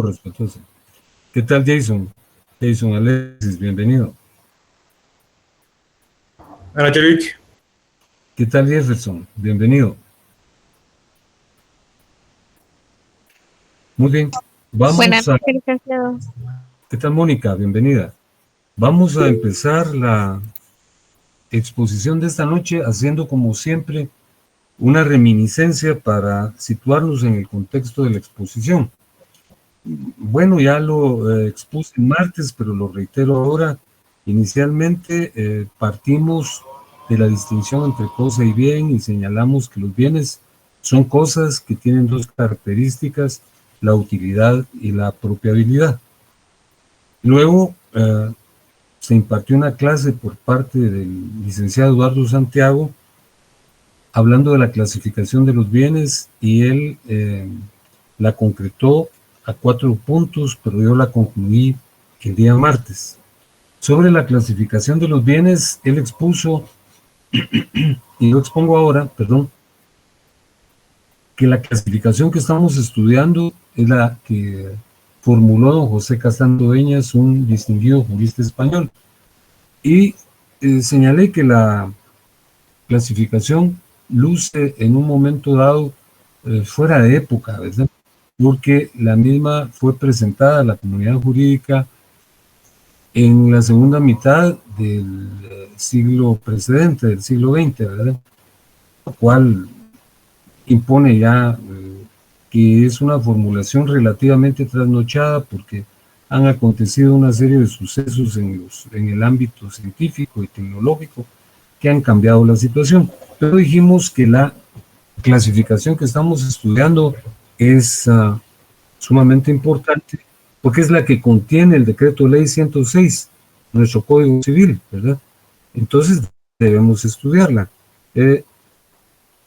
respetuoso. ¿Qué tal, Jason? Jason Alexis, bienvenido. Hola, Derek. ¿Qué tal, Jefferson? Bienvenido. Muy bien. Buenas Vamos a... noches, licenciado. ¿Qué tal, Mónica? Bienvenida. Vamos a empezar la exposición de esta noche haciendo, como siempre, una reminiscencia para situarnos en el contexto de la exposición. Bueno, ya lo expuse el martes, pero lo reitero ahora. Inicialmente partimos de la distinción entre cosa y bien y señalamos que los bienes son cosas que tienen dos características, la utilidad y la apropiabilidad. Luego se impartió una clase por parte del licenciado Eduardo Santiago hablando de la clasificación de los bienes y él la concretó a 4 puntos, pero yo la concluí el día martes. Sobre la clasificación de los bienes, él expuso, y lo expongo ahora, perdón, que la clasificación que estamos estudiando es la que formuló don José Castán Dueñas, un distinguido jurista español. Y señalé que la clasificación luce en un momento dado fuera de época, ¿verdad? Porque la misma fue presentada a la comunidad jurídica en la segunda mitad del siglo precedente, del siglo XX, ¿verdad? Lo cual impone ya que es una formulación relativamente trasnochada porque han acontecido una serie de sucesos en el ámbito científico y tecnológico que han cambiado la situación. Pero dijimos que la clasificación que estamos estudiando es sumamente importante porque es la que contiene el decreto ley 106, nuestro Código Civil, ¿verdad? Entonces debemos estudiarla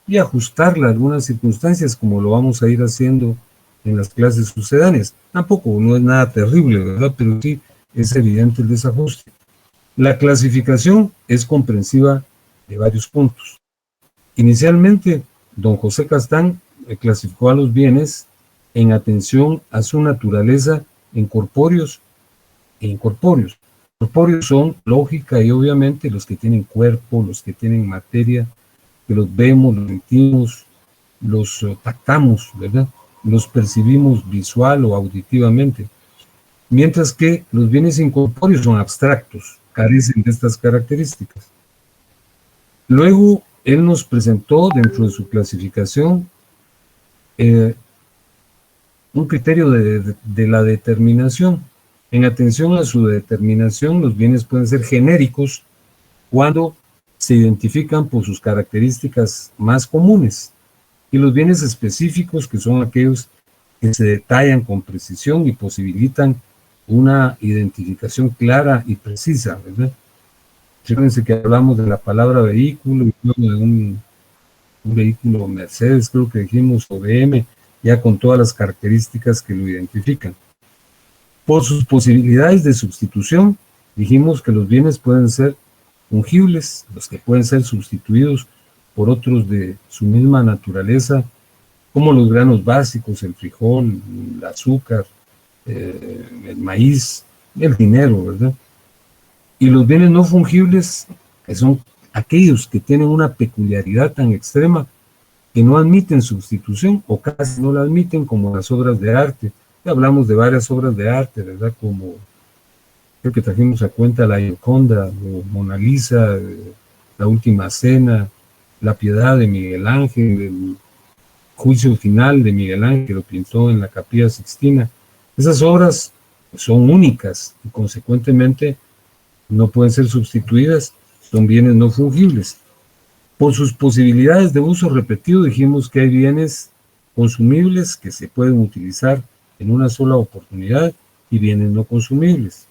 y ajustarla a algunas circunstancias como lo vamos a ir haciendo en las clases sucedáneas. Tampoco no es nada terrible, ¿verdad? Pero sí es evidente el desajuste. La clasificación es comprensiva de varios puntos. Inicialmente, don José Castán clasificó a los bienes en atención a su naturaleza en corpóreos e incorpóreos. Corpóreos son, lógica y obviamente, los que tienen cuerpo, los que tienen materia, que los vemos, los sentimos, los tactamos, ¿verdad? Los percibimos visual o auditivamente. Mientras que los bienes incorpóreos son abstractos, carecen de estas características. Luego, él nos presentó dentro de su clasificación un criterio de la determinación. En atención a su determinación, los bienes pueden ser genéricos cuando se identifican por sus características más comunes, y los bienes específicos, que son aquellos que se detallan con precisión y posibilitan una identificación clara y precisa, ¿verdad? Fíjense que hablamos de la palabra vehículo y luego de un vehículo Mercedes, creo que dijimos, o BM, ya con todas las características que lo identifican. Por sus posibilidades de sustitución, dijimos que los bienes pueden ser fungibles, los que pueden ser sustituidos por otros de su misma naturaleza, como los granos básicos, el frijol, el azúcar, el maíz, el dinero, ¿verdad? Y los bienes no fungibles, que son aquellos que tienen una peculiaridad tan extrema que no admiten sustitución o casi no la admiten, como las obras de arte. Ya hablamos de varias obras de arte, ¿verdad? Como creo que trajimos a cuenta la Gioconda, o Mona Lisa, la Última Cena, la Piedad de Miguel Ángel, el Juicio Final de Miguel Ángel, que lo pintó en la Capilla Sixtina. Esas obras son únicas y consecuentemente no pueden ser sustituidas, son bienes no fungibles. Por sus posibilidades de uso repetido, dijimos que hay bienes consumibles que se pueden utilizar en una sola oportunidad y bienes no consumibles.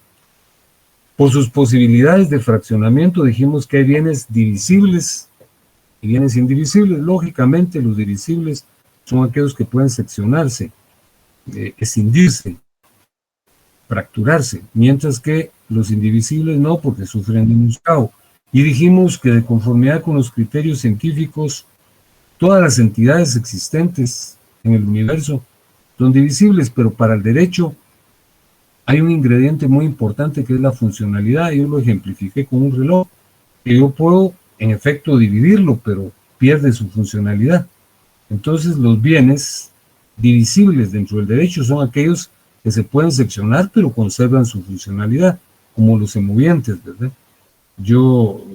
Por sus posibilidades de fraccionamiento, dijimos que hay bienes divisibles y bienes indivisibles. Lógicamente, los divisibles son aquellos que pueden seccionarse, escindirse, fracturarse, mientras que los indivisibles no, porque sufren de menoscabo. Y dijimos que de conformidad con los criterios científicos, todas las entidades existentes en el universo son divisibles, pero para el derecho hay un ingrediente muy importante que es la funcionalidad. Yo lo ejemplifiqué con un reloj, que yo puedo en efecto dividirlo, pero pierde su funcionalidad. Entonces los bienes divisibles dentro del derecho son aquellos que se pueden seccionar pero conservan su funcionalidad, como los emovientes, ¿verdad? Yo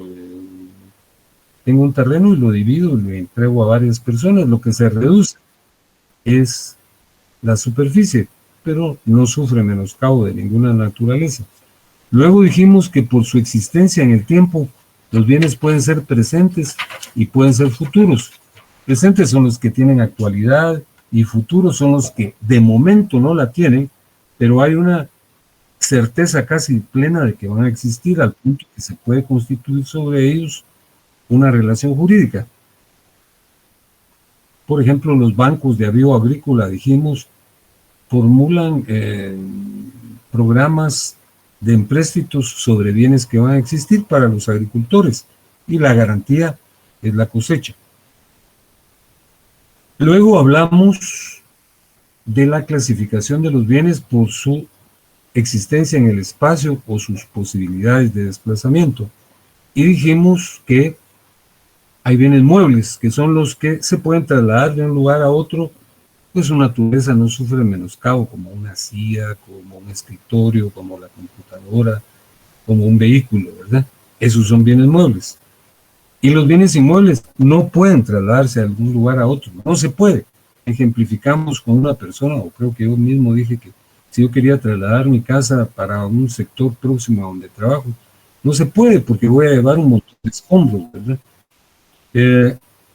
tengo un terreno y lo divido y lo entrego a varias personas. Lo que se reduce es la superficie, pero no sufre menoscabo de ninguna naturaleza. Luego dijimos que por su existencia en el tiempo, los bienes pueden ser presentes y pueden ser futuros. Presentes son los que tienen actualidad y futuros son los que de momento no la tienen, pero hay una certeza casi plena de que van a existir al punto que se puede constituir sobre ellos una relación jurídica. Por ejemplo, los bancos de avío agrícola, dijimos, formulan programas de empréstitos sobre bienes que van a existir para los agricultores y la garantía es la cosecha. Luego hablamos de la clasificación de los bienes por su existencia en el espacio o sus posibilidades de desplazamiento. Y dijimos que hay bienes muebles, que son los que se pueden trasladar de un lugar a otro, pues su naturaleza no sufre menoscabo, como una silla, como un escritorio, como la computadora, como un vehículo, ¿verdad? Esos son bienes muebles. Y los bienes inmuebles no pueden trasladarse de algún lugar a otro, no se puede. Ejemplificamos con una persona, o creo que yo mismo dije que si yo quería trasladar mi casa para un sector próximo a donde trabajo, no se puede porque voy a llevar un montón de escombros, ¿verdad?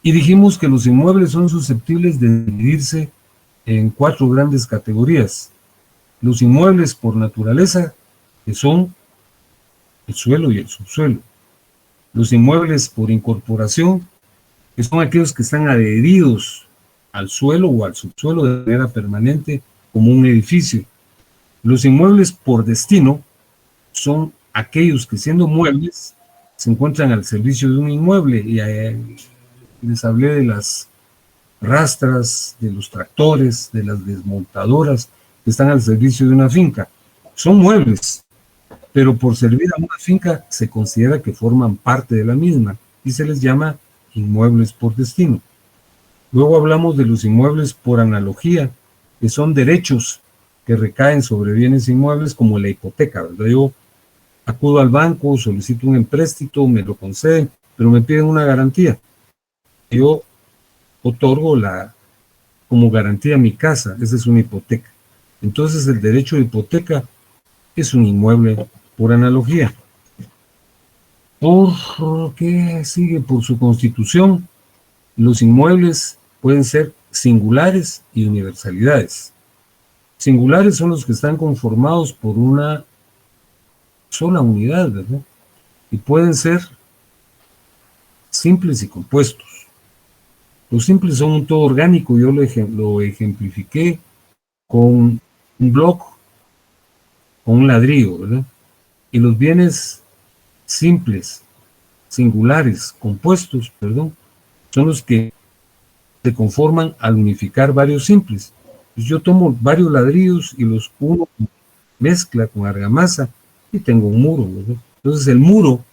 Y dijimos que los inmuebles son susceptibles de dividirse en 4 grandes categorías. Los inmuebles por naturaleza, que son el suelo y el subsuelo. Los inmuebles por incorporación, que son aquellos que están adheridos al suelo o al subsuelo de manera permanente, como un edificio. Los inmuebles por destino son aquellos que, siendo muebles, se encuentran al servicio de un inmueble, y les hablé de las rastras, de los tractores, de las desmontadoras que están al servicio de una finca. Son muebles, pero por servir a una finca se considera que forman parte de la misma y se les llama inmuebles por destino. Luego hablamos de los inmuebles por analogía, que son derechos que recaen sobre bienes inmuebles como la hipoteca, ¿verdad? Yo acudo al banco, solicito un empréstito, me lo conceden, pero me piden una garantía. Yo otorgo como garantía mi casa, esa es una hipoteca. Entonces el derecho de hipoteca es un inmueble por analogía. ¿Por qué sigue? Por su constitución, los inmuebles pueden ser singulares y universalidades. Singulares son los que están conformados por una sola unidad, ¿verdad? Y pueden ser simples y compuestos. Los simples son un todo orgánico, yo lo ejemplifiqué con un bloque, con un ladrillo, ¿verdad? Y los bienes simples, singulares, compuestos, perdón, son los que se conforman al unificar varios simples. Pues yo tomo varios ladrillos y los uno mezcla con argamasa y tengo un muro, ¿verdad? Entonces el muro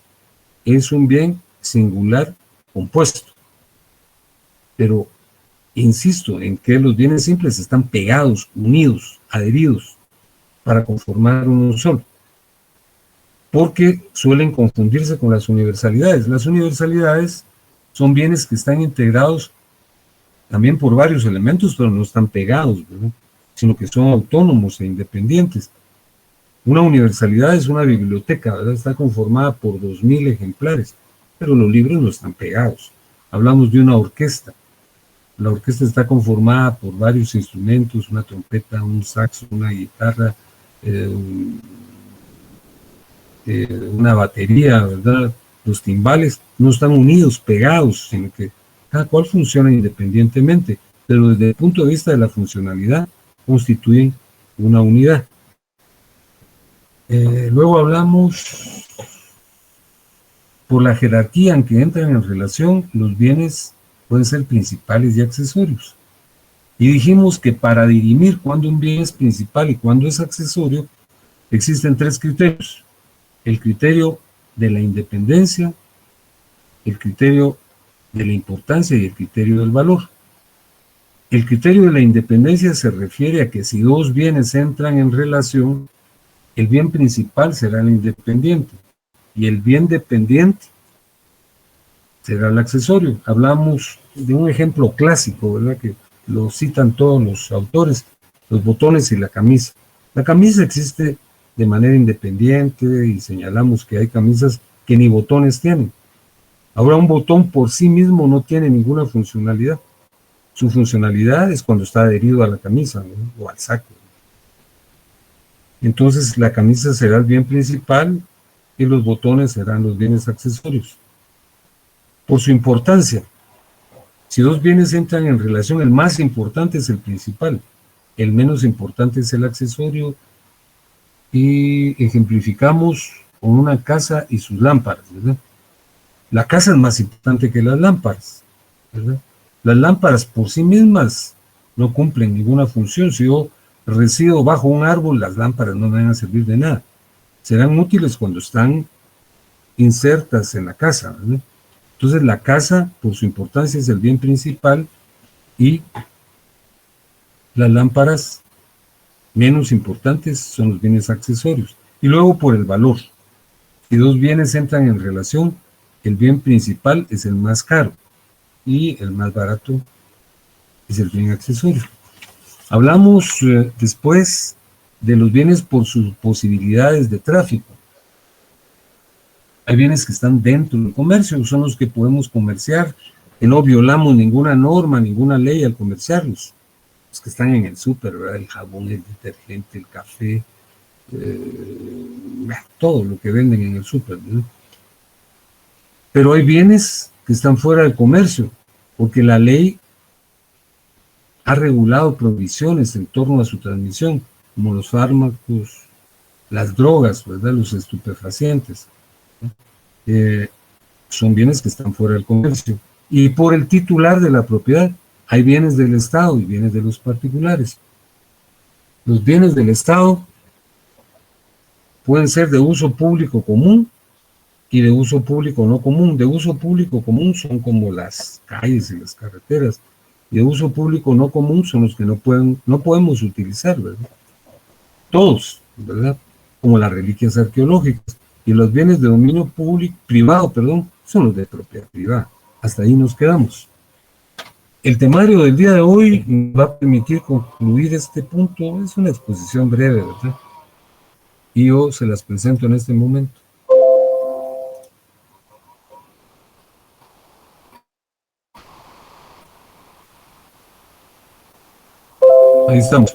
es un bien singular compuesto. Pero insisto en que los bienes simples están pegados, unidos, adheridos, para conformar uno solo, porque suelen confundirse con las universalidades. Las universalidades son bienes que están integrados también por varios elementos, pero no están pegados, ¿verdad? Sino que son autónomos e independientes. Una universalidad es una biblioteca, ¿verdad? Está conformada por 2000 ejemplares, pero los libros no están pegados. Hablamos de una orquesta. La orquesta está conformada por varios instrumentos, una trompeta, un saxo, una guitarra, una batería, ¿verdad? Los timbales no están unidos, pegados, sino que cada cual funciona independientemente, pero desde el punto de vista de la funcionalidad constituyen una unidad. Luego hablamos por la jerarquía en que entran en relación los bienes pueden ser principales y accesorios. Y dijimos que para dirimir cuándo un bien es principal y cuándo es accesorio, existen tres criterios. El criterio de la independencia, el criterio de la importancia y el criterio del valor. El criterio de la independencia se refiere a que si dos bienes entran en relación, el bien principal será el independiente y el bien dependiente será el accesorio. Hablamos de un ejemplo clásico, ¿verdad?, que lo citan todos los autores, los botones y la camisa. La camisa existe de manera independiente y señalamos que hay camisas que ni botones tienen. Ahora, un botón por sí mismo no tiene ninguna funcionalidad. Su funcionalidad es cuando está adherido a la camisa, ¿no?, o al saco. Entonces, la camisa será el bien principal y los botones serán los bienes accesorios. Por su importancia, si dos bienes entran en relación, el más importante es el principal, el menos importante es el accesorio, y ejemplificamos con una casa y sus lámparas, ¿verdad? La casa es más importante que las lámparas, ¿verdad? Las lámparas por sí mismas no cumplen ninguna función. Si yo resido bajo un árbol, las lámparas no me van a servir de nada. Serán útiles cuando están insertas en la casa, ¿verdad? Entonces la casa, por su importancia, es el bien principal y las lámparas menos importantes son los bienes accesorios. Y luego por el valor. Si dos bienes entran en relación, el bien principal es el más caro y el más barato es el bien accesorio. Hablamos después de los bienes por sus posibilidades de tráfico. Hay bienes que están dentro del comercio, son los que podemos comerciar, que no violamos ninguna norma, ninguna ley al comerciarlos. Los que están en el súper, ¿verdad? El jabón, el detergente, el café, todo lo que venden en el súper, ¿verdad? Pero hay bienes que están fuera del comercio, porque la ley ha regulado provisiones en torno a su transmisión, como los fármacos, las drogas, ¿verdad?, los estupefacientes. Son bienes que están fuera del comercio. Y por el titular de la propiedad, hay bienes del Estado y bienes de los particulares. Los bienes del Estado pueden ser de uso público común y de uso público no común. De uso público común son como las calles y las carreteras, y de uso público no común son los que no podemos utilizar, ¿verdad? Todos, ¿verdad? Como las reliquias arqueológicas. Y los bienes de dominio privado, son los de propiedad privada. Hasta ahí nos quedamos. El temario del día de hoy me va a permitir concluir este punto. Es una exposición breve, ¿verdad? Y yo se las presento en este momento. Ahí estamos.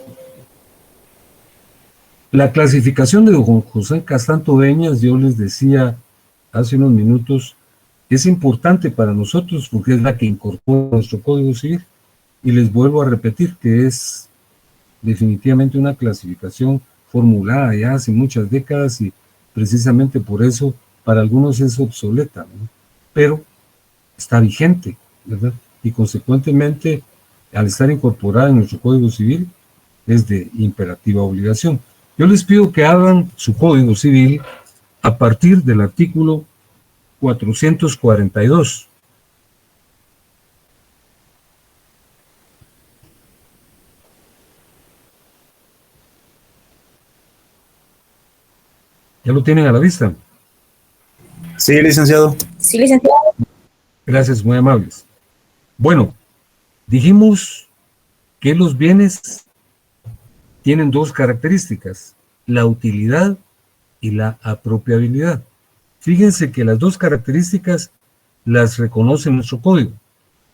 La clasificación de don José Castanto Beñas, yo les decía hace unos minutos, es importante para nosotros porque es la que incorpora nuestro Código Civil. Y les vuelvo a repetir que es definitivamente una clasificación formulada ya hace muchas décadas y precisamente por eso para algunos es obsoleta, ¿no? Pero está vigente, ¿verdad? Y consecuentemente, al estar incorporada en nuestro Código Civil, es de imperativa obligación. Yo les pido que hagan su Código Civil a partir del artículo 442. ¿Ya lo tienen a la vista? Sí, licenciado. Sí, licenciado. Gracias, muy amables. Bueno, dijimos que los bienes tienen dos características, la utilidad y la apropiabilidad. Fíjense que las dos características las reconoce nuestro código.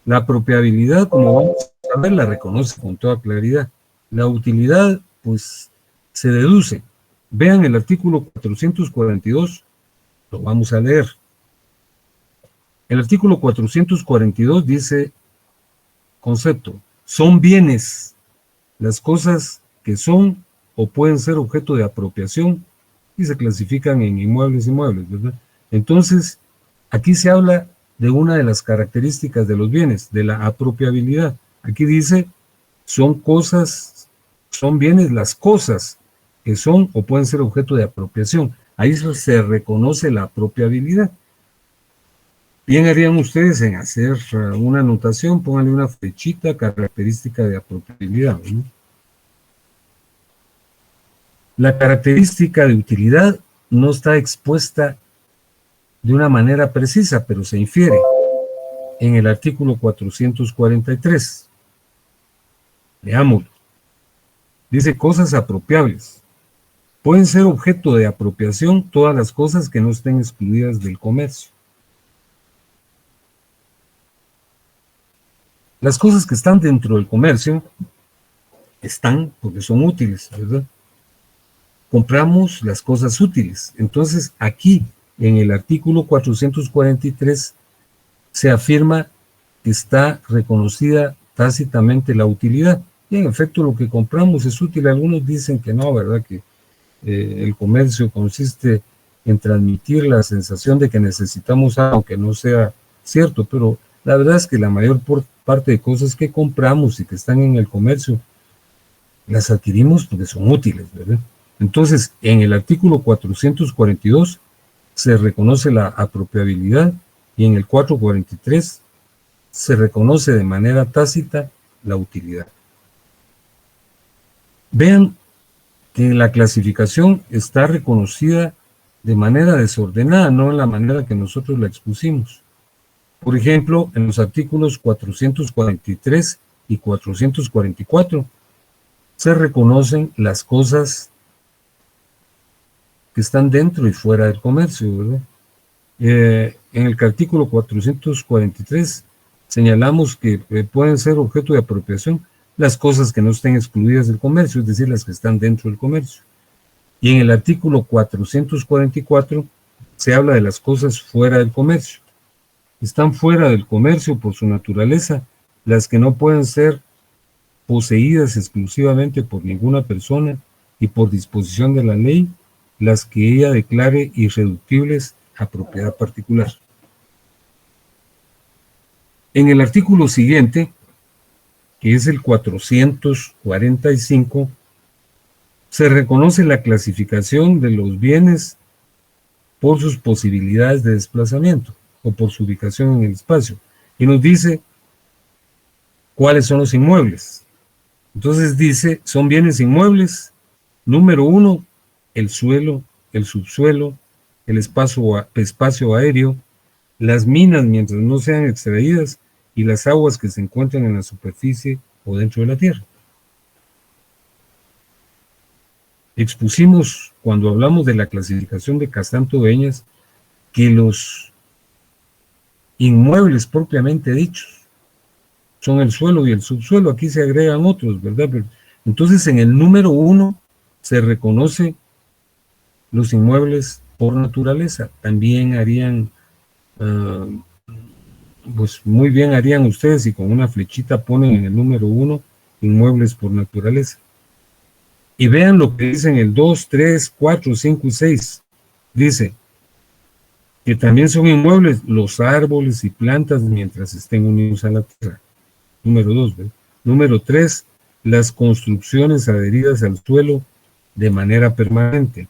La apropiabilidad, como vamos a ver, la reconoce con toda claridad. La utilidad, pues, se deduce. Vean el artículo 442, lo vamos a leer. El artículo 442 dice, concepto, son bienes las cosas que son o pueden ser objeto de apropiación y se clasifican en inmuebles y muebles, ¿verdad? Entonces, aquí se habla de una de las características de los bienes, de la apropiabilidad. Aquí dice, son cosas, son bienes las cosas que son o pueden ser objeto de apropiación. Ahí se reconoce la apropiabilidad. Bien harían ustedes en hacer una anotación, pónganle una flechita, característica de apropiabilidad, ¿no? La característica de utilidad no está expuesta de una manera precisa, pero se infiere en el artículo 443. Leámoslo. Dice cosas apropiables. Pueden ser objeto de apropiación todas las cosas que no estén excluidas del comercio. Las cosas que están dentro del comercio están porque son útiles, ¿verdad? Compramos las cosas útiles. Entonces, aquí, en el artículo 443, se afirma que está reconocida tácitamente la utilidad. Y en efecto, lo que compramos es útil. Algunos dicen que no, ¿verdad? Que el comercio consiste en transmitir la sensación de que necesitamos algo, aunque no sea cierto, pero la verdad es que la mayor parte de cosas que compramos y que están en el comercio las adquirimos porque son útiles, ¿verdad? Entonces, en el artículo 442 se reconoce la apropiabilidad y en el 443 se reconoce de manera tácita la utilidad. Vean que la clasificación está reconocida de manera desordenada, no en la manera que nosotros la expusimos. Por ejemplo, en los artículos 443 y 444 se reconocen las cosas que están dentro y fuera del comercio, ¿verdad? En el artículo 443 señalamos que pueden ser objeto de apropiación las cosas que no estén excluidas del comercio, es decir, las que están dentro del comercio. Y en el artículo 444 se habla de las cosas fuera del comercio. Están fuera del comercio por su naturaleza las que no pueden ser poseídas exclusivamente por ninguna persona y por disposición de la ley, las que ella declare irreductibles a propiedad particular. En el artículo siguiente, que es el 445, se reconoce la clasificación de los bienes por sus posibilidades de desplazamiento o por su ubicación en el espacio, y nos dice cuáles son los inmuebles. Entonces dice, son bienes inmuebles, número 1, el suelo, el subsuelo, el espacio aéreo, las minas mientras no sean extraídas y las aguas que se encuentran en la superficie o dentro de la tierra. Expusimos, cuando hablamos de la clasificación de Castanto-Dueñas, que los inmuebles propiamente dichos son el suelo y el subsuelo. Aquí se agregan otros, ¿verdad? Pero, entonces, en el número 1 se reconoce los inmuebles por naturaleza. También harían, pues muy bien harían ustedes y con una flechita ponen en el número 1 inmuebles por naturaleza. Y vean lo que dicen el 2, 3, 4, 5 y 6. Dice que también son inmuebles los árboles y plantas mientras estén unidos a la tierra. Número 2. ¿verdad? Número 3, las construcciones adheridas al suelo de manera permanente.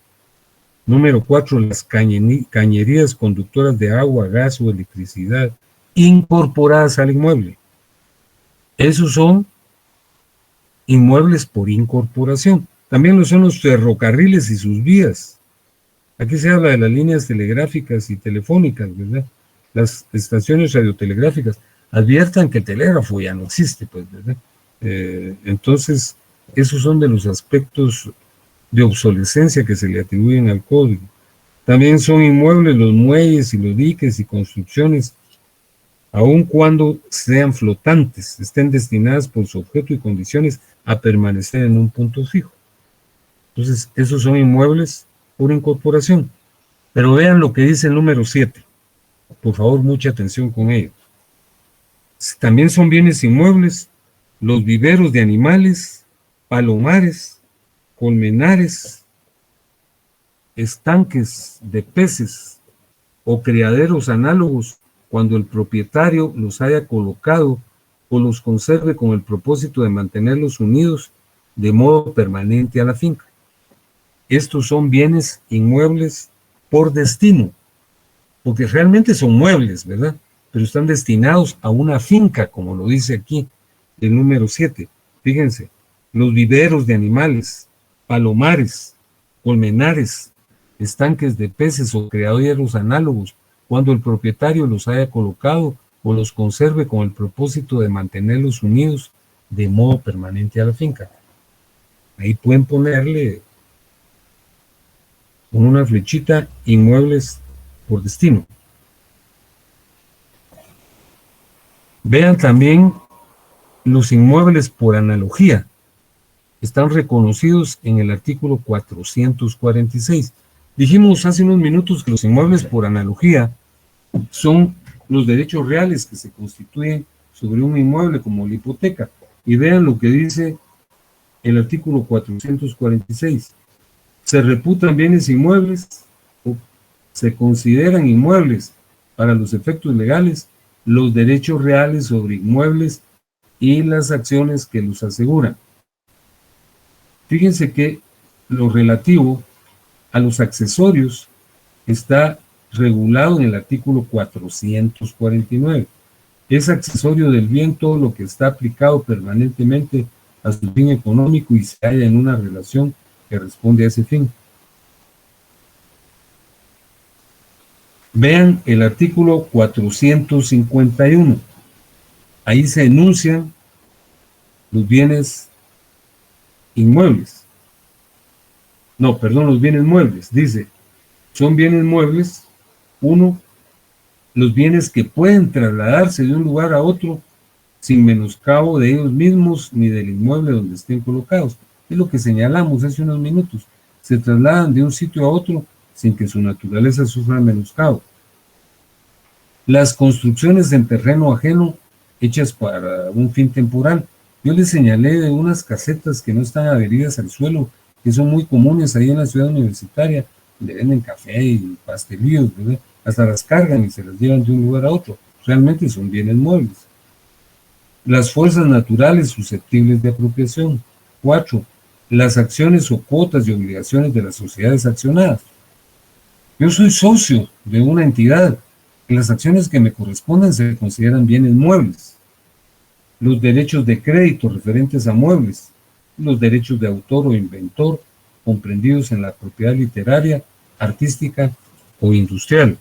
Número 4, las cañerías conductoras de agua, gas o electricidad incorporadas al inmueble. Esos son inmuebles por incorporación. También lo son los ferrocarriles y sus vías. Aquí se habla de las líneas telegráficas y telefónicas, ¿verdad? Las estaciones radiotelegráficas. Adviertan que el telégrafo ya no existe, pues, ¿verdad? Entonces, esos son de los aspectos de obsolescencia que se le atribuyen al código. También son inmuebles los muelles y los diques y construcciones, aun cuando sean flotantes, estén destinadas por su objeto y condiciones a permanecer en un punto fijo. Entonces, esos son inmuebles por incorporación. Pero vean lo que dice el número 7. Por favor, mucha atención con ello. También son bienes inmuebles los viveros de animales, palomares, colmenares, estanques de peces o criaderos análogos cuando el propietario los haya colocado o los conserve con el propósito de mantenerlos unidos de modo permanente a la finca. Estos son bienes inmuebles por destino, porque realmente son muebles, ¿verdad? Pero están destinados a una finca, como lo dice aquí el número 7. Fíjense, los viveros de animales, palomares, colmenares, estanques de peces o criaderos análogos, cuando el propietario los haya colocado o los conserve con el propósito de mantenerlos unidos de modo permanente a la finca. Ahí pueden ponerle con una flechita inmuebles por destino. Vean también los inmuebles por analogía. Están reconocidos en el artículo 446. Dijimos hace unos minutos que los inmuebles por analogía son los derechos reales que se constituyen sobre un inmueble como la hipoteca. Y vean lo que dice el artículo 446. Se reputan bienes inmuebles o se consideran inmuebles para los efectos legales los derechos reales sobre inmuebles y las acciones que los aseguran. Fíjense que lo relativo a los accesorios está regulado en el artículo 449. Es accesorio del bien todo lo que está aplicado permanentemente a su fin económico y se halla en una relación que responde a ese fin. Vean el artículo 451. Ahí se enuncian los bienes inmuebles. No, perdón, los bienes muebles. Dice, son bienes muebles, uno, los bienes que pueden trasladarse de un lugar a otro sin menoscabo de ellos mismos ni del inmueble donde estén colocados. Es lo que señalamos hace unos minutos. Se trasladan de un sitio a otro sin que su naturaleza sufra menoscabo. Las construcciones en terreno ajeno hechas para un fin temporal. Yo les señalé de unas casetas que no están adheridas al suelo, que son muy comunes ahí en la ciudad universitaria, donde venden café y pastelillos, ¿verdad? Hasta las cargan y se las llevan de un lugar a otro. Realmente son bienes muebles. Las fuerzas naturales susceptibles de apropiación. 4. Las acciones o cuotas y obligaciones de las sociedades accionadas. Yo soy socio de una entidad y las acciones que me corresponden se consideran bienes muebles. Los derechos de crédito referentes a muebles, los derechos de autor o inventor comprendidos en la propiedad literaria, artística o industrial.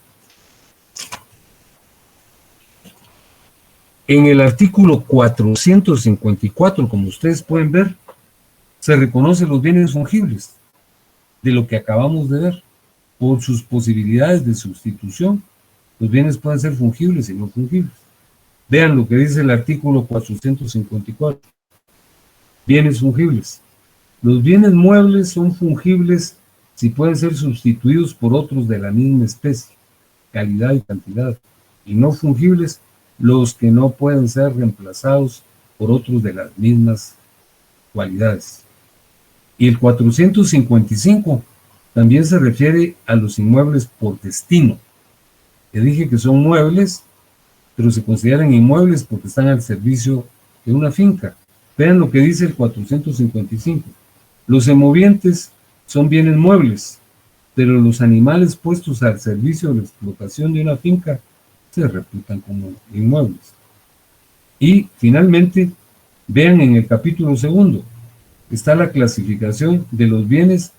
En el artículo 454, como ustedes pueden ver, se reconocen los bienes fungibles, de lo que acabamos de ver, por sus posibilidades de sustitución. Los bienes pueden ser fungibles y no fungibles. Vean lo que dice el artículo 454. Bienes fungibles. Los bienes muebles son fungibles si pueden ser sustituidos por otros de la misma especie, calidad y cantidad, y no fungibles los que no pueden ser reemplazados por otros de las mismas cualidades. Y el 455 también se refiere a los inmuebles por destino. Le dije que son muebles, pero se consideran inmuebles porque están al servicio de una finca. Vean lo que dice el 455. Los semovientes son bienes muebles, pero los animales puestos al servicio de la explotación de una finca se reputan como inmuebles. Y finalmente, vean en el capítulo 2, está la clasificación de los bienes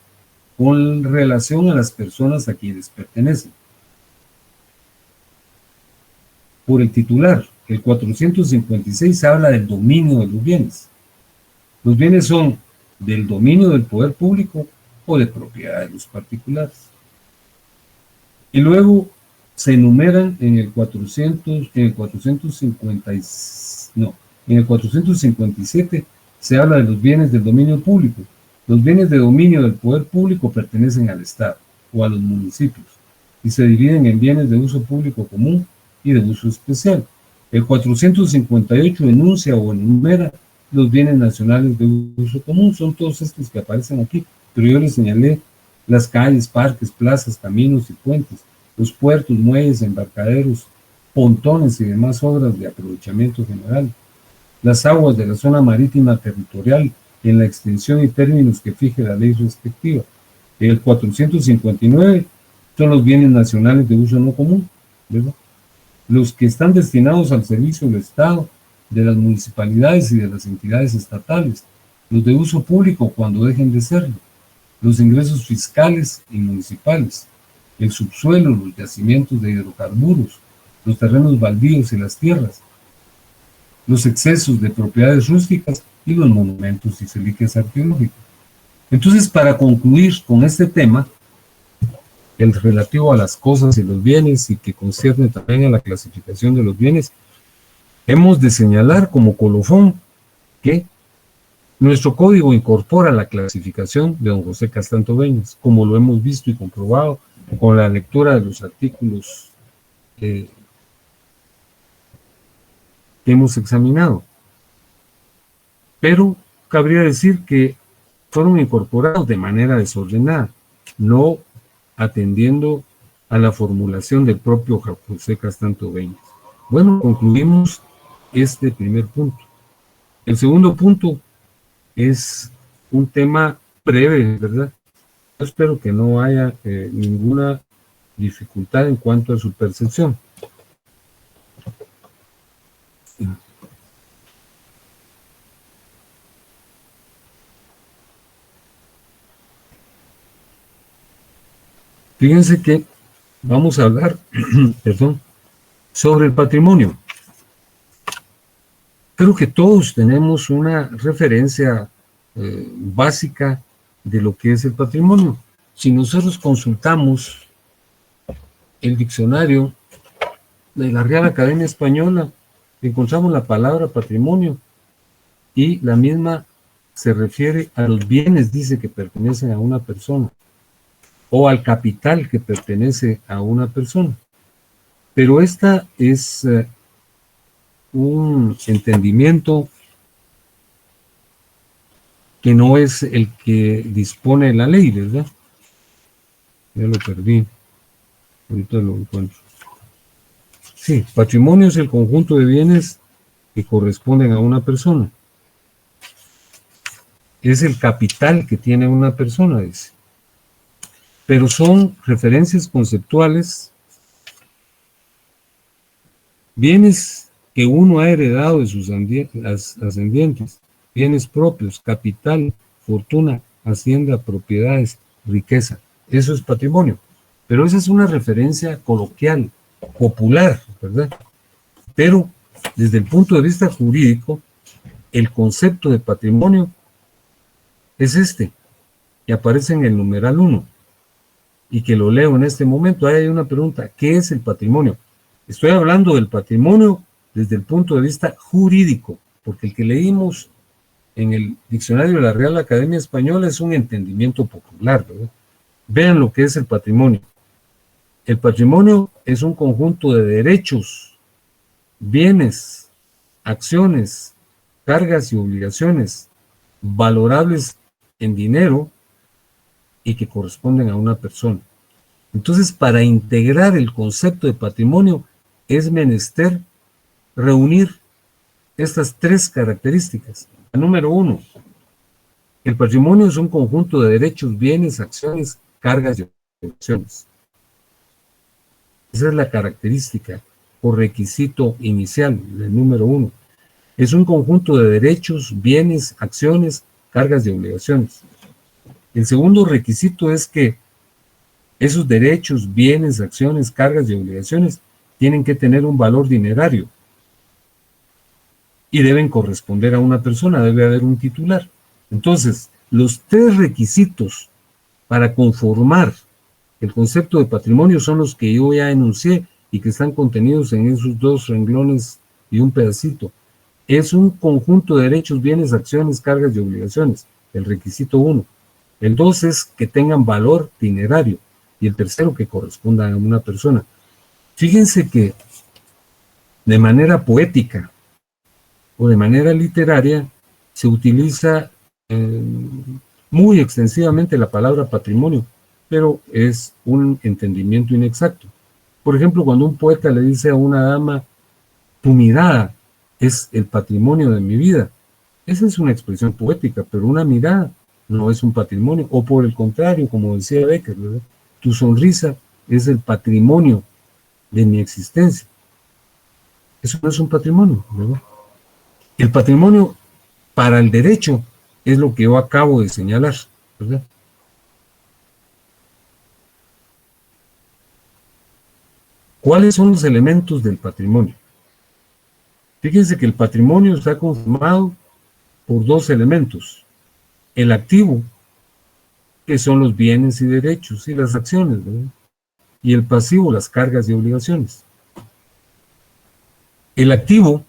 con relación a las personas a quienes pertenecen. Por el titular, el 456 habla del dominio de los bienes. Los bienes son del dominio del poder público o de propiedad de los particulares. Y luego se enumeran en el 457 se habla de los bienes del dominio público. Los bienes de dominio del poder público pertenecen al Estado o a los municipios y se dividen en bienes de uso público común y de uso especial. El 458 enuncia o enumera los bienes nacionales de uso común. Son todos estos que aparecen aquí, pero yo les señalé las calles, parques, plazas, caminos y puentes, los puertos, muelles, embarcaderos, pontones y demás obras de aprovechamiento general. las aguas de la zona marítima territorial en la extensión y términos que fije la ley respectiva. El 459 son los bienes nacionales de uso no común, ¿verdad? Los que están destinados al servicio del Estado, de las municipalidades y de las entidades estatales, los de uso público cuando dejen de serlo, los ingresos fiscales y municipales, el subsuelo, los yacimientos de hidrocarburos, los terrenos baldíos y las tierras, los excesos de propiedades rústicas y los monumentos y reliquias arqueológicas. Entonces, para concluir con este tema, el relativo a las cosas y los bienes y que concierne también a la clasificación de los bienes, hemos de señalar como colofón que nuestro código incorpora la clasificación de don José Castanto Beñas, como lo hemos visto y comprobado con la lectura de los artículos que hemos examinado. Pero cabría decir que fueron incorporados de manera desordenada, no atendiendo a la formulación del propio José Castanto Beñas. Bueno, concluimos este primer punto. El segundo punto es un tema breve, ¿verdad? Yo espero que no haya ninguna dificultad en cuanto a su percepción. Fíjense que vamos a hablar, perdón, sobre el patrimonio. Creo que todos tenemos una referencia básica de lo que es el patrimonio. Si nosotros consultamos el diccionario de la Real Academia Española, encontramos la palabra patrimonio y la misma se refiere a los bienes, dice, que pertenecen a una persona o al capital que pertenece a una persona. Pero esta es un entendimiento que no es el que dispone la ley, ¿verdad? Ya lo perdí, ahorita lo encuentro. Sí, patrimonio es el conjunto de bienes que corresponden a una persona. Es el capital que tiene una persona, dice. Pero son referencias conceptuales, bienes que uno ha heredado de sus ascendientes, bienes propios, capital, fortuna, hacienda, propiedades, riqueza. Eso es patrimonio. Pero esa es una referencia coloquial, popular, ¿verdad? Pero desde el punto de vista jurídico, el concepto de patrimonio es este, que aparece en el numeral 1, y que lo leo en este momento. Ahí hay una pregunta: ¿qué es el patrimonio? Estoy hablando del patrimonio desde el punto de vista jurídico, porque el que leímos en el diccionario de la Real Academia Española es un entendimiento popular, ¿verdad? Vean lo que es el patrimonio. El patrimonio es un conjunto de derechos, bienes, acciones, cargas y obligaciones valorables en dinero y que corresponden a una persona. Entonces, para integrar el concepto de patrimonio es menester reunir estas tres características. La número 1, el patrimonio es un conjunto de derechos, bienes, acciones, cargas y obligaciones. Esa es la característica o requisito inicial del número 1. Es un conjunto de derechos, bienes, acciones, cargas y obligaciones. El segundo requisito es que esos derechos, bienes, acciones, cargas y obligaciones tienen que tener un valor dinerario y deben corresponder a una persona, debe haber un titular. Entonces, los tres requisitos para conformar el concepto de patrimonio son los que yo ya enuncié y que están contenidos en esos dos renglones y un pedacito. Es un conjunto de derechos, bienes, acciones, cargas y obligaciones, el requisito 1. El 2 es que tengan valor dinerario y el tercero que correspondan a una persona. Fíjense que de manera poética o de manera literaria se utiliza muy extensivamente la palabra patrimonio, pero es un entendimiento inexacto. Por ejemplo, cuando un poeta le dice a una dama, tu mirada es el patrimonio de mi vida. Esa es una expresión poética, pero una mirada no es un patrimonio. O por el contrario, como decía Becker, ¿verdad? Tu sonrisa es el patrimonio de mi existencia. Eso no es un patrimonio, ¿verdad? El patrimonio para el derecho es lo que yo acabo de señalar, ¿verdad? ¿Cuáles son los elementos del patrimonio? Fíjense que el patrimonio está conformado por dos elementos. El activo, que son los bienes y derechos y las acciones, ¿verdad? Y el pasivo, las cargas y obligaciones. El activo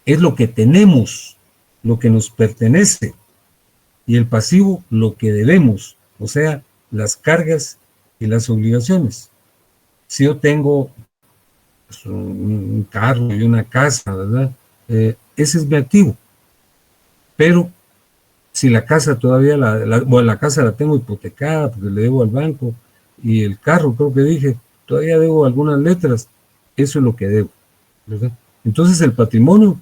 es lo que tenemos, lo que nos pertenece, y el pasivo, lo que debemos, o sea, las cargas y las obligaciones. Si yo tengo pues, un carro y una casa, ¿verdad? Ese es mi activo. Pero si la casa todavía, bueno, la casa la tengo hipotecada porque le debo al banco, y el carro, creo que dije, todavía debo algunas letras, eso es lo que debo, ¿verdad? Entonces el patrimonio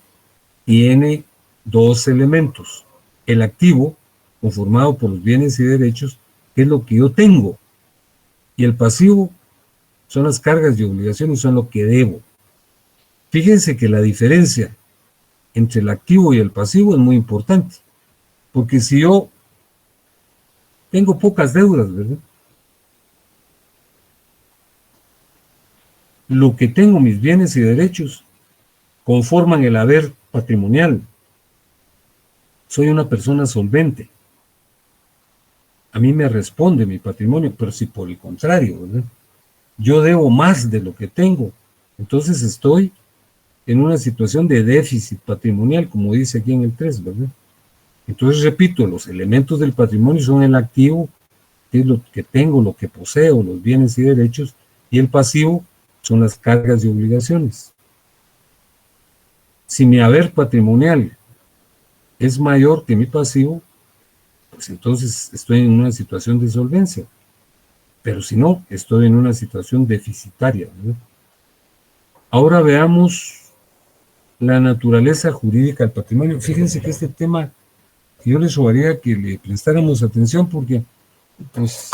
tiene dos elementos. El activo, conformado por los bienes y derechos, que es lo que yo tengo, y el pasivo son las cargas y obligaciones, son lo que debo. Fíjense que la diferencia entre el activo y el pasivo es muy importante, porque si yo tengo pocas deudas, ¿verdad? Lo que tengo, mis bienes y derechos, conforman el haber patrimonial. Soy una persona solvente. A mí me responde mi patrimonio, pero si por el contrario, ¿verdad? Yo debo más de lo que tengo, entonces estoy en una situación de déficit patrimonial, como dice aquí en el 3, ¿verdad? Entonces, repito, los elementos del patrimonio son el activo, que es lo que tengo, lo que poseo, los bienes y derechos, y el pasivo son las cargas y obligaciones. Si mi haber patrimonial es mayor que mi pasivo, pues entonces estoy en una situación de solvencia. Pero si no, estoy en una situación deficitaria, ¿verdad? Ahora veamos la naturaleza jurídica del patrimonio. Fíjense que este tema, yo les rogaría que le prestáramos atención porque, pues,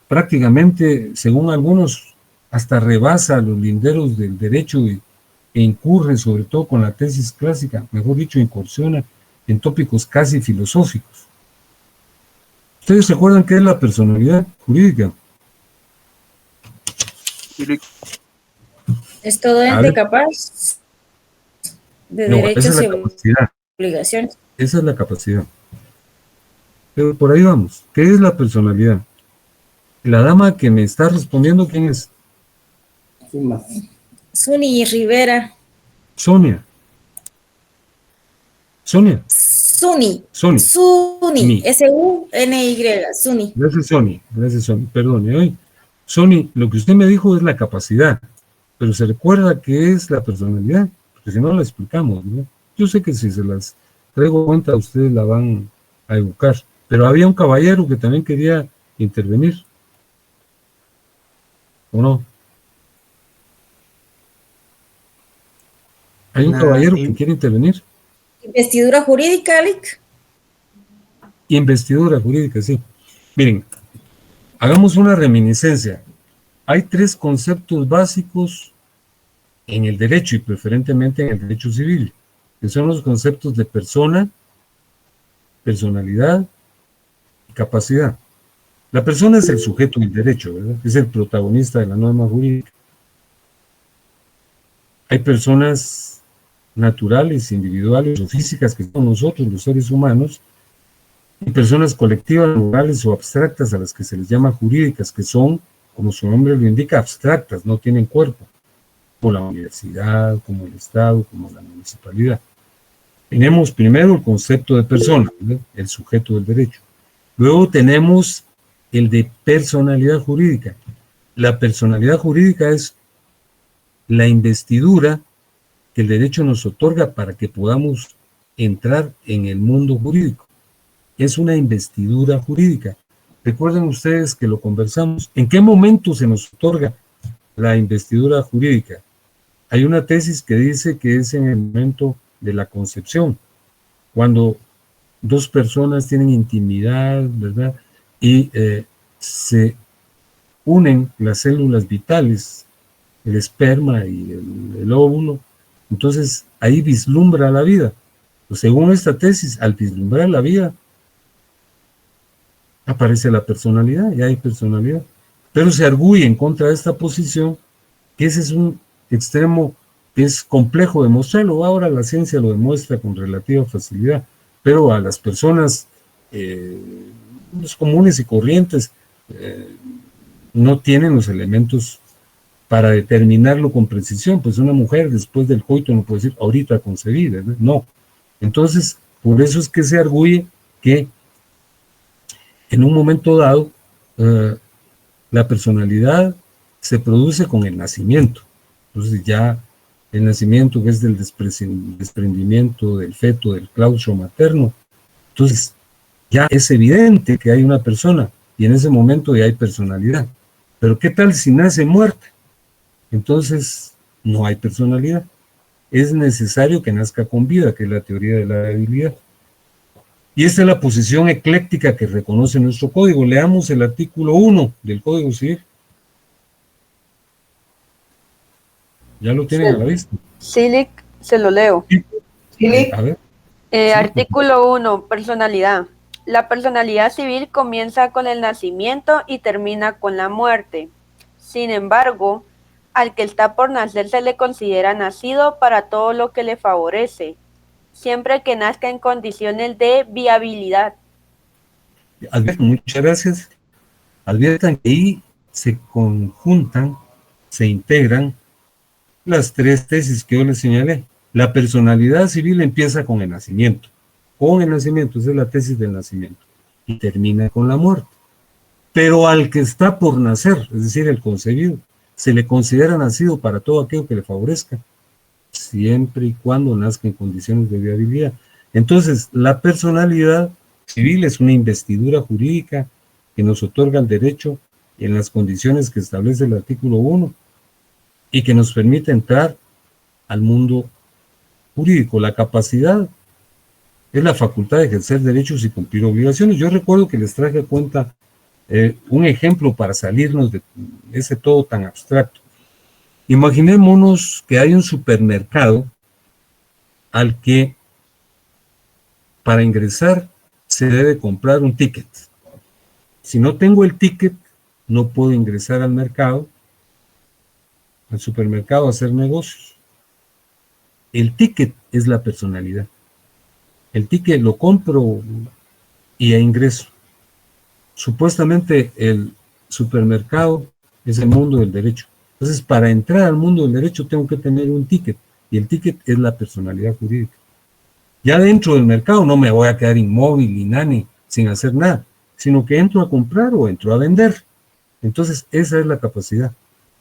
prácticamente, según algunos, hasta rebasa los linderos del derecho e incurre, sobre todo con la tesis clásica, mejor dicho, incursiona en tópicos casi filosóficos. ¿Ustedes recuerdan qué es la personalidad jurídica? Es todo ente capaz de derechos y obligaciones. Esa es la capacidad. Pero por ahí vamos. ¿Qué es la personalidad? La dama que me está respondiendo, ¿quién es? Suni Rivera. Sonia. Sonia. Suni. Suni. Suni. S-U-N-Y. Suni. Gracias, Sony. Gracias, Sony. Perdone. Hoy, Sony, lo que usted me dijo es la capacidad, pero se recuerda que es la personalidad, porque si no la explicamos, ¿no? Yo sé que si se las traigo cuenta, ustedes la van a educar, pero había un caballero que también quería intervenir, ¿o no? Hay un caballero que quiere intervenir. Investidura jurídica, Alec. Investidura jurídica, sí. Miren, hagamos una reminiscencia. Hay tres conceptos básicos en el derecho y preferentemente en el derecho civil, que son los conceptos de persona, personalidad y capacidad. La persona es el sujeto del derecho, ¿verdad? Es el protagonista de la norma jurídica. Hay personas naturales, individuales o físicas que son nosotros, los seres humanos, y personas colectivas, morales o abstractas a las que se les llama jurídicas, que son, como su nombre lo indica, abstractas, no tienen cuerpo, como la universidad, como el Estado, como la municipalidad. Tenemos primero el concepto de persona, ¿verdad? El sujeto del derecho. Luego tenemos el de personalidad jurídica. La personalidad jurídica es la investidura que el derecho nos otorga para que podamos entrar en el mundo jurídico. Es una investidura jurídica. Recuerden ustedes que lo conversamos. ¿En qué momento se nos otorga la investidura jurídica? hay una tesis que dice que es en el momento de la concepción, cuando dos personas tienen intimidad, ¿verdad? Y se unen las células vitales, el esperma y el óvulo, entonces ahí vislumbra la vida. Pues según esta tesis, al vislumbrar la vida, aparece la personalidad, ya hay personalidad. Pero se arguye en contra de esta posición que ese es un extremo que es complejo de mostrarlo. Ahora la ciencia lo demuestra con relativa facilidad, pero a las personas los comunes y corrientes no tienen los elementos para determinarlo con precisión. Pues una mujer después del coito no puede decir ahorita concebí, ¿verdad? No. Entonces, por eso es que se arguye que en un momento dado la personalidad se produce con el nacimiento. Entonces ya el nacimiento, que es del desprendimiento del feto, del claustro materno, entonces ya es evidente que hay una persona y en ese momento ya hay personalidad. Pero ¿qué tal si nace muerta? Entonces no hay personalidad. Es necesario que nazca con vida, que es la teoría de la debilidad. Y esta es la posición ecléctica que reconoce nuestro código. Leamos el artículo 1 del Código Civil. ¿Ya lo tienen a la vista? Sí, se lo leo. Sí. A ver. Artículo 1, personalidad. La personalidad civil comienza con el nacimiento y termina con la muerte. Sin embargo, al que está por nacer se le considera nacido para todo lo que le favorece, siempre que nazca en condiciones de viabilidad. Muchas gracias. Adviertan que ahí se conjuntan, se integran las tres tesis que yo les señalé. La personalidad civil empieza con el nacimiento. Con el nacimiento, esa es la tesis del nacimiento. Y termina con la muerte. Pero al que está por nacer, es decir, el concebido, se le considera nacido para todo aquello que le favorezca, siempre y cuando nazca en condiciones de viabilidad. Entonces, la personalidad civil es una investidura jurídica que nos otorga el derecho en las condiciones que establece el artículo 1 y que nos permite entrar al mundo jurídico. La capacidad es la facultad de ejercer derechos y cumplir obligaciones. Yo recuerdo que les traje a cuenta un ejemplo para salirnos de ese todo tan abstracto. Imaginémonos que hay un supermercado al que para ingresar se debe comprar un ticket. Si no tengo el ticket, no puedo ingresar al mercado, al supermercado, a hacer negocios. El ticket es la personalidad. El ticket lo compro y ingreso. Supuestamente el supermercado es el mundo del derecho. Entonces, para entrar al mundo del derecho tengo que tener un ticket, y el ticket es la personalidad jurídica. Ya dentro del mercado no me voy a quedar inmóvil ni nani, sin hacer nada, sino que entro a comprar o entro a vender. Entonces, esa es la capacidad.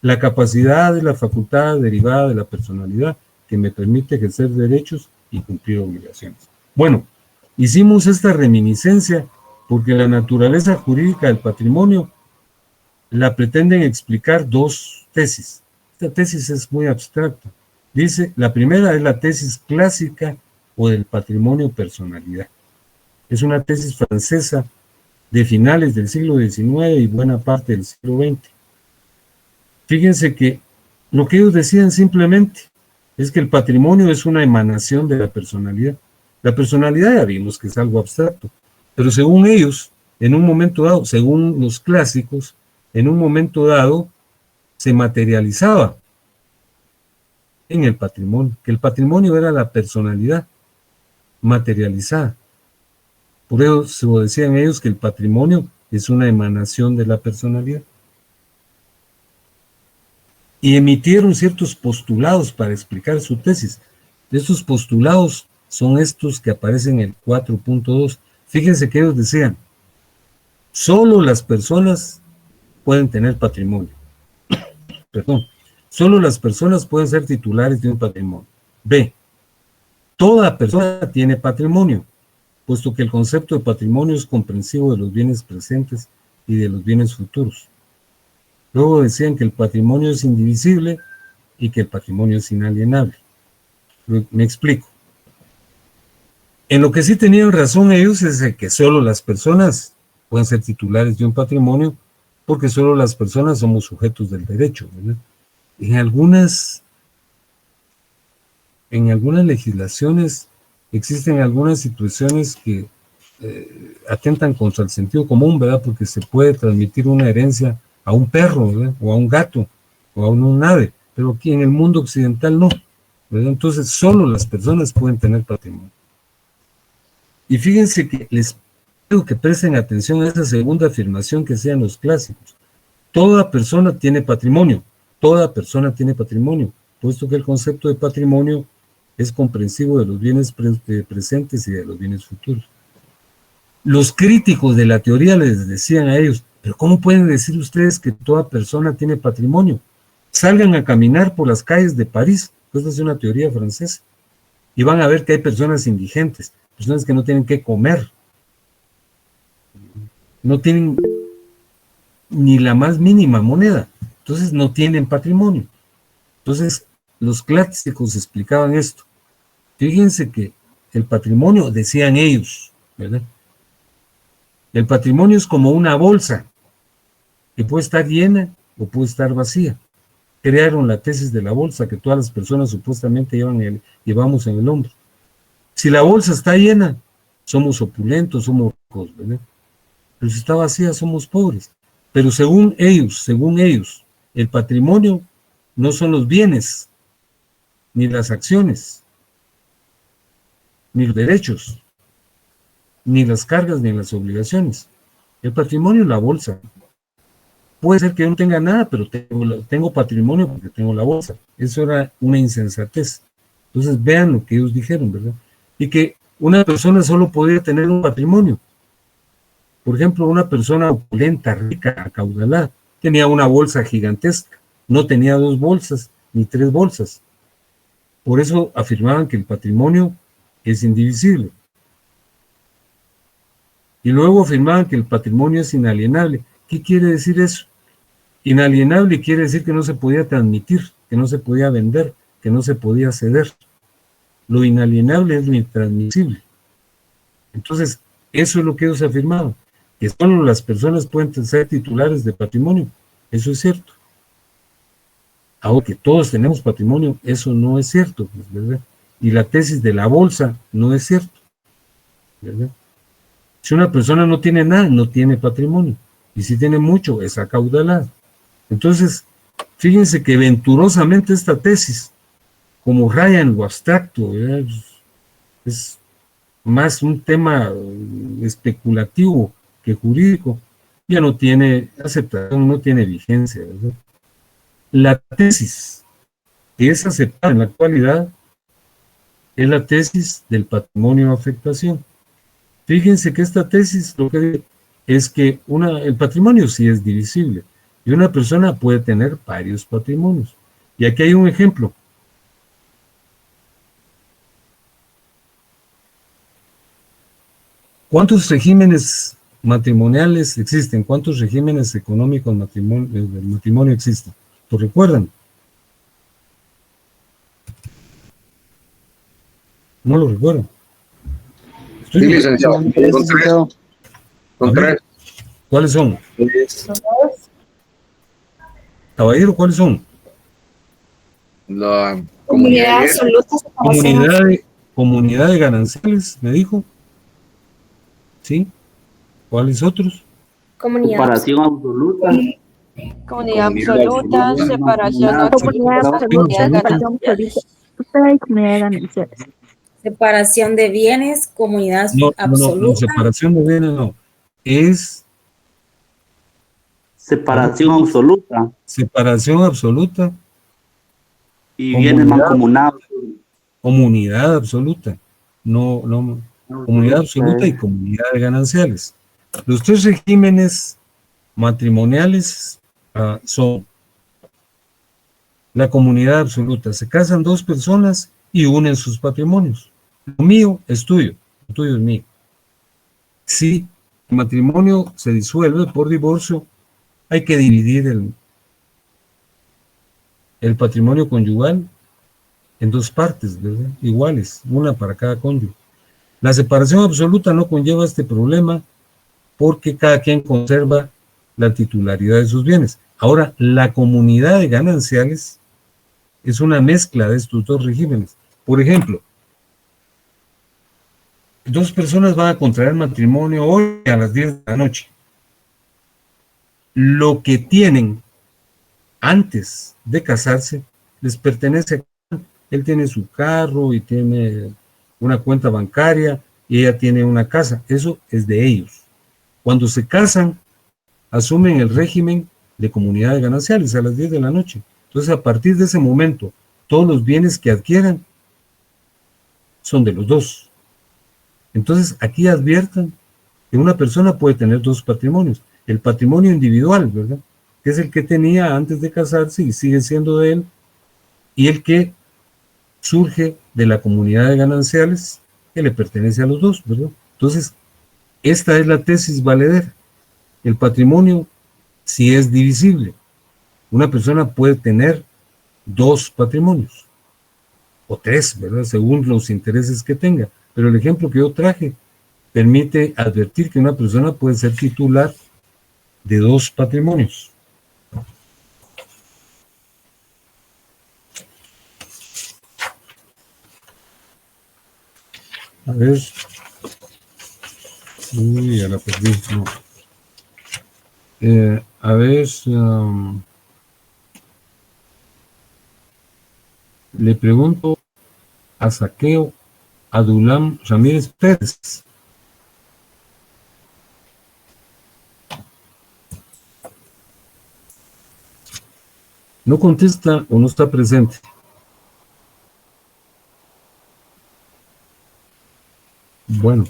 La capacidad es la facultad derivada de la personalidad que me permite ejercer derechos y cumplir obligaciones. Bueno, hicimos esta reminiscencia porque la naturaleza jurídica del patrimonio la pretenden explicar dos tesis. Esta tesis es muy abstracta. Dice, la primera es la tesis clásica o del patrimonio personalidad. Es una tesis francesa de finales del siglo XIX y buena parte del siglo XX. Fíjense que lo que ellos decían simplemente es que el patrimonio es una emanación de la personalidad. La personalidad ya vimos que es algo abstracto, pero según ellos, en un momento dado, según los clásicos, en un momento dado se materializaba en el patrimonio, que el patrimonio era la personalidad materializada. Por eso decían ellos que el patrimonio es una emanación de la personalidad. Y emitieron ciertos postulados para explicar su tesis. Estos postulados son estos que aparecen en el 4.2. Fíjense que ellos decían, solo las personas pueden tener patrimonio. Perdón, solo las personas pueden ser titulares de un patrimonio. B, toda persona tiene patrimonio, puesto que el concepto de patrimonio es comprensivo de los bienes presentes y de los bienes futuros. Luego decían que el patrimonio es indivisible y que el patrimonio es inalienable. Me explico. En lo que sí tenían razón ellos es de que solo las personas pueden ser titulares de un patrimonio, porque solo las personas somos sujetos del derecho, ¿verdad? En algunas legislaciones existen algunas situaciones que atentan contra el sentido común, ¿verdad? Porque se puede transmitir una herencia a un perro, ¿verdad? O a un gato, o a un ave, pero aquí en el mundo occidental no, ¿verdad? Entonces solo las personas pueden tener patrimonio. Y fíjense que les pido que presten atención a esa segunda afirmación que sean los clásicos. Toda persona tiene patrimonio, toda persona tiene patrimonio, puesto que el concepto de patrimonio es comprensivo de los bienes presentes y de los bienes futuros. Los críticos de la teoría les decían a ellos, pero ¿cómo pueden decir ustedes que toda persona tiene patrimonio? Salgan a caminar por las calles de París, esta es una teoría francesa, y van a ver que hay personas indigentes, personas que no tienen que comer, no tienen ni la más mínima moneda, entonces no tienen patrimonio. Entonces, los clásicos explicaban esto. Fíjense que el patrimonio, decían ellos, ¿verdad? El patrimonio es como una bolsa, que puede estar llena o puede estar vacía. Crearon la tesis de la bolsa que todas las personas supuestamente llevamos en el hombro. Si la bolsa está llena, somos opulentos, somos ricos, ¿verdad? Pero si está vacía, somos pobres. Pero según ellos, el patrimonio no son los bienes, ni las acciones, ni los derechos, ni las cargas, ni las obligaciones. El patrimonio es la bolsa. Puede ser que yo no tenga nada, pero tengo patrimonio porque tengo la bolsa. Eso era una insensatez. Entonces vean lo que ellos dijeron, ¿verdad? Y que una persona solo podía tener un patrimonio. Por ejemplo, una persona opulenta, rica, acaudalada, tenía una bolsa gigantesca, no tenía 2 bolsas ni 3 bolsas. Por eso afirmaban que el patrimonio es indivisible. Y luego afirmaban que el patrimonio es inalienable. ¿Qué quiere decir eso? Inalienable quiere decir que no se podía transmitir, que no se podía vender, que no se podía ceder. Lo inalienable es lo intransmisible. Entonces, eso es lo que ellos afirmaban, que solo las personas pueden ser titulares de patrimonio. Eso es cierto. Aunque todos tenemos patrimonio, eso no es cierto, ¿verdad? Y la tesis de la bolsa no es cierto, ¿verdad? Si una persona no tiene nada, no tiene patrimonio. Y si tiene mucho, es acaudalado. Entonces, fíjense que venturosamente esta tesis, como raya en lo abstracto, ¿verdad? Es más un tema especulativo que jurídico, ya no tiene aceptación, no tiene vigencia, ¿verdad? La tesis que es aceptada en la actualidad es la tesis del patrimonio afectación. Fíjense que esta tesis lo que es que el patrimonio sí es divisible y una persona puede tener varios patrimonios. Y aquí hay un ejemplo. ¿Cuántos regímenes matrimoniales existen? ¿Cuántos regímenes económicos del matrimonio existen? ¿Lo recuerdan? ¿No lo recuerdan? Sí, licenciado. Son tres. ¿Cuáles son? Caballero, ¿cuáles son? La Comunidad absoluta, comunidad de gananciales, me dijo. ¿Sí? ¿Cuáles otros? Separación absoluta. Comunidad absoluta, separación absoluta, comunidad gananciales. separación de bienes, comunidad No, absoluta. separación de bienes no. Es Separación absoluta. separación absoluta. Y bienes mancomunados. Comunidad absoluta. No, comunidad absoluta y comunidad de gananciales. Los 3 regímenes matrimoniales son la comunidad absoluta. Se casan 2 personas y unen sus patrimonios. Lo mío es tuyo, lo tuyo es mío. Si el matrimonio se disuelve por divorcio, hay que dividir el patrimonio conyugal en dos partes, ¿verdad? Iguales, una para cada cónyuge. La separación absoluta no conlleva este problema porque cada quien conserva la titularidad de sus bienes. Ahora, la comunidad de gananciales es una mezcla de estos dos regímenes. Por ejemplo, dos personas van a contraer matrimonio hoy a las 10 de la noche. Lo que tienen antes de casarse les pertenece a él. Tiene su carro y tiene una cuenta bancaria y ella tiene una casa. Eso es de ellos. Cuando se casan, asumen el régimen de comunidad de gananciales a las 10 de la noche. Entonces, a partir de ese momento, todos los bienes que adquieran son de los dos. Entonces, aquí adviertan que una persona puede tener dos patrimonios. El patrimonio individual, ¿verdad?, que es el que tenía antes de casarse y sigue siendo de él, y el que surge de la comunidad de gananciales que le pertenece a los dos, ¿verdad? Entonces, esta es la tesis valedera. El patrimonio sí es divisible. Una persona puede tener dos patrimonios, o tres, ¿verdad?, según los intereses que tenga. Pero el ejemplo que yo traje permite advertir que una persona puede ser titular de dos patrimonios. A ver. Uy, ya la perdí. No. A ver. Le pregunto a Saqueo Adulam Ramírez Pérez. No contesta o no está presente. Bueno.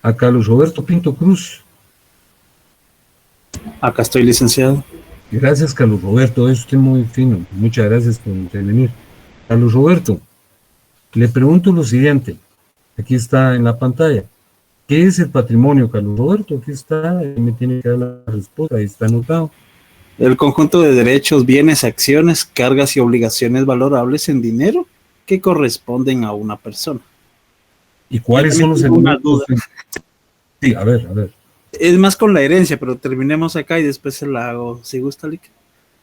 A Carlos Roberto Pinto Cruz. Acá estoy, licenciado. Gracias, Carlos Roberto, es usted muy fino. Muchas gracias por intervenir. Carlos Roberto, le pregunto lo siguiente. Aquí está en la pantalla. ¿Qué es el patrimonio, Carlos Roberto? Aquí está, me tiene que dar la respuesta, ahí está anotado. El conjunto de derechos, bienes, acciones, cargas y obligaciones valorables en dinero que corresponden a una persona. ¿Y cuáles son los elementos? Sí, a ver. Es más con la herencia, pero terminemos acá y después se la hago. ¿Sí gusta, Lick?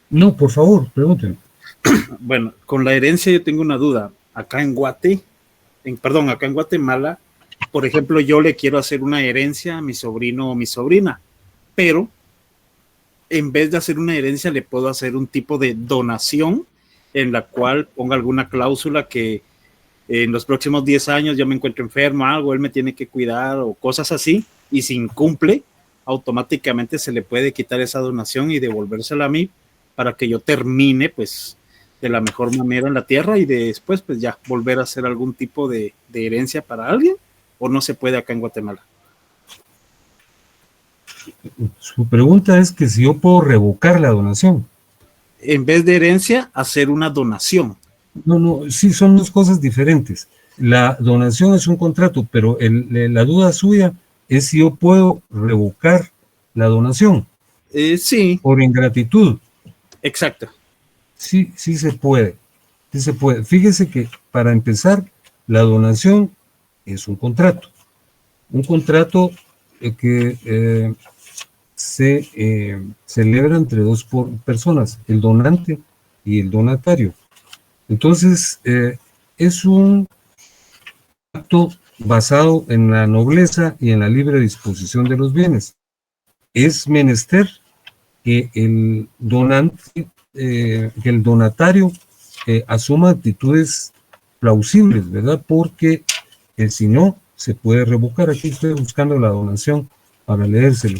No, por favor, pregúntenme. Bueno, con la herencia yo tengo una duda. Acá en Guatemala, por ejemplo, yo le quiero hacer una herencia a mi sobrino o mi sobrina, pero en vez de hacer una herencia le puedo hacer un tipo de donación en la cual ponga alguna cláusula que en los próximos 10 años yo me encuentro enfermo, algo, él me tiene que cuidar o cosas así, y si incumple, automáticamente se le puede quitar esa donación y devolvérsela a mí para que yo termine pues de la mejor manera en la tierra y después pues ya volver a hacer algún tipo de herencia para alguien, o no se puede acá en Guatemala. Su pregunta es que si yo puedo revocar la donación. En vez de herencia, hacer una donación. No, sí, son dos cosas diferentes. La donación es un contrato, pero la duda suya es si yo puedo revocar la donación. Sí. Por ingratitud. Exacto. Sí se puede. Sí se puede. Fíjese que, para empezar, la donación es un contrato. Un contrato que se celebra entre dos personas, el donante y el donatario. Entonces, es un acto basado en la nobleza y en la libre disposición de los bienes. Es menester que el donante, que el donatario asuma actitudes plausibles, ¿verdad? Porque si no, se puede revocar. Aquí estoy buscando la donación para leérselo.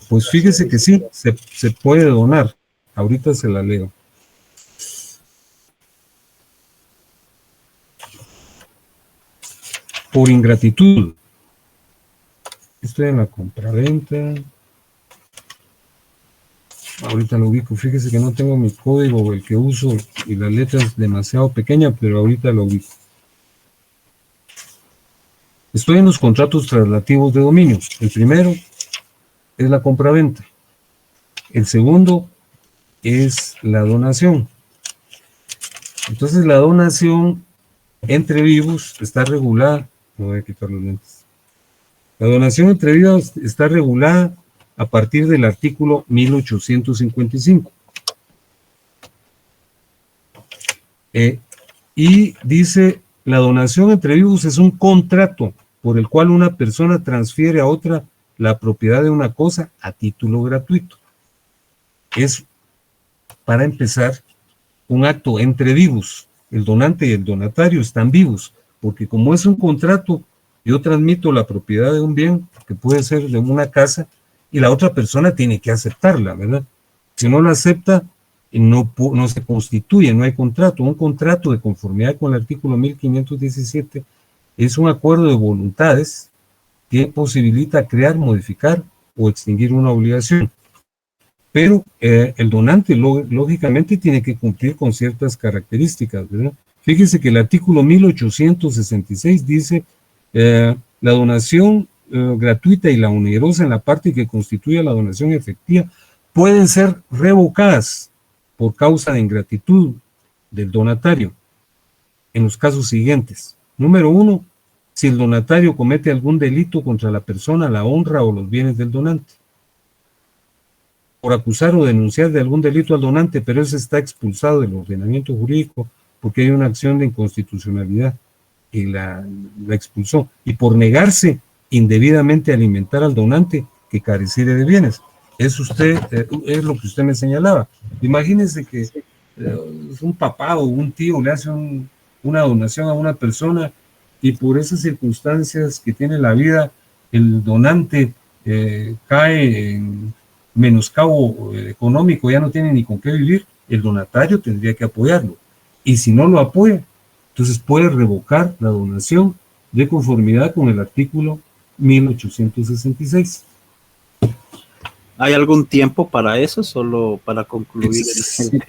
Pues fíjese que sí, se puede donar. Ahorita se la leo. Por ingratitud. Estoy en la compraventa. Ahorita lo ubico. Fíjese que no tengo mi código, el que uso, y la letra es demasiado pequeña, pero ahorita lo ubico. Estoy en los contratos traslativos de dominio. El primero es la compraventa. El segundo es la donación. Entonces la donación entre vivos está regulada. Me voy a quitar los lentes. La donación entre vivos está regulada a partir del artículo 1855. Y dice, la donación entre vivos es un contrato por el cual una persona transfiere a otra la propiedad de una cosa a título gratuito. Es, para empezar, un acto entre vivos. El donante y el donatario están vivos, porque como es un contrato, yo transmito la propiedad de un bien, que puede ser de una casa, y la otra persona tiene que aceptarla, ¿verdad? Si no la acepta, no se constituye, no hay contrato. Un contrato de conformidad con el artículo 1517 es un acuerdo de voluntades que posibilita crear, modificar o extinguir una obligación. Pero el donante lógicamente tiene que cumplir con ciertas características, ¿verdad? Fíjese que el artículo 1866 dice la donación gratuita y la onerosa en la parte que constituye la donación efectiva pueden ser revocadas por causa de ingratitud del donatario en los casos siguientes. Número 1, si el donatario comete algún delito contra la persona, la honra o los bienes del donante. Por acusar o denunciar de algún delito al donante, pero ese está expulsado del ordenamiento jurídico porque hay una acción de inconstitucionalidad y la expulsó. Y por negarse indebidamente a alimentar al donante que careciere de bienes. Es lo que usted me señalaba. Imagínese que un papá o un tío le hace una donación a una persona y por esas circunstancias que tiene la vida, el donante cae en menoscabo económico, ya no tiene ni con qué vivir, el donatario tendría que apoyarlo. Y si no lo apoya, entonces puede revocar la donación de conformidad con el artículo 1866. ¿Hay algún tiempo para eso? Solo para concluir.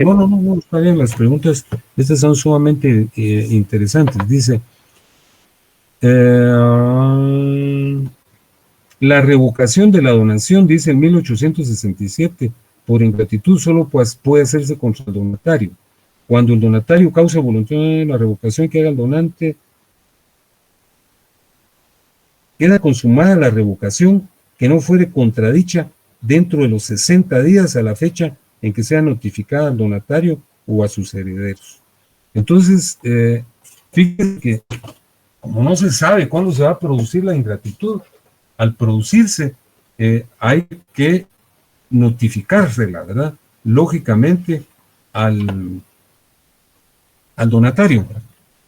No, está bien. Las preguntas, estas son sumamente interesantes. Dice, la revocación de la donación, dice el 1867, por ingratitud solo puede hacerse contra el donatario. Cuando el donatario causa voluntad de la revocación que haga el donante, queda consumada la revocación que no fuere contradicha dentro de los 60 días a la fecha en que sea notificada al donatario o a sus herederos. Entonces, fíjense que como no se sabe cuándo se va a producir la ingratitud, al producirse hay que notificársela, ¿verdad? Lógicamente al donatario.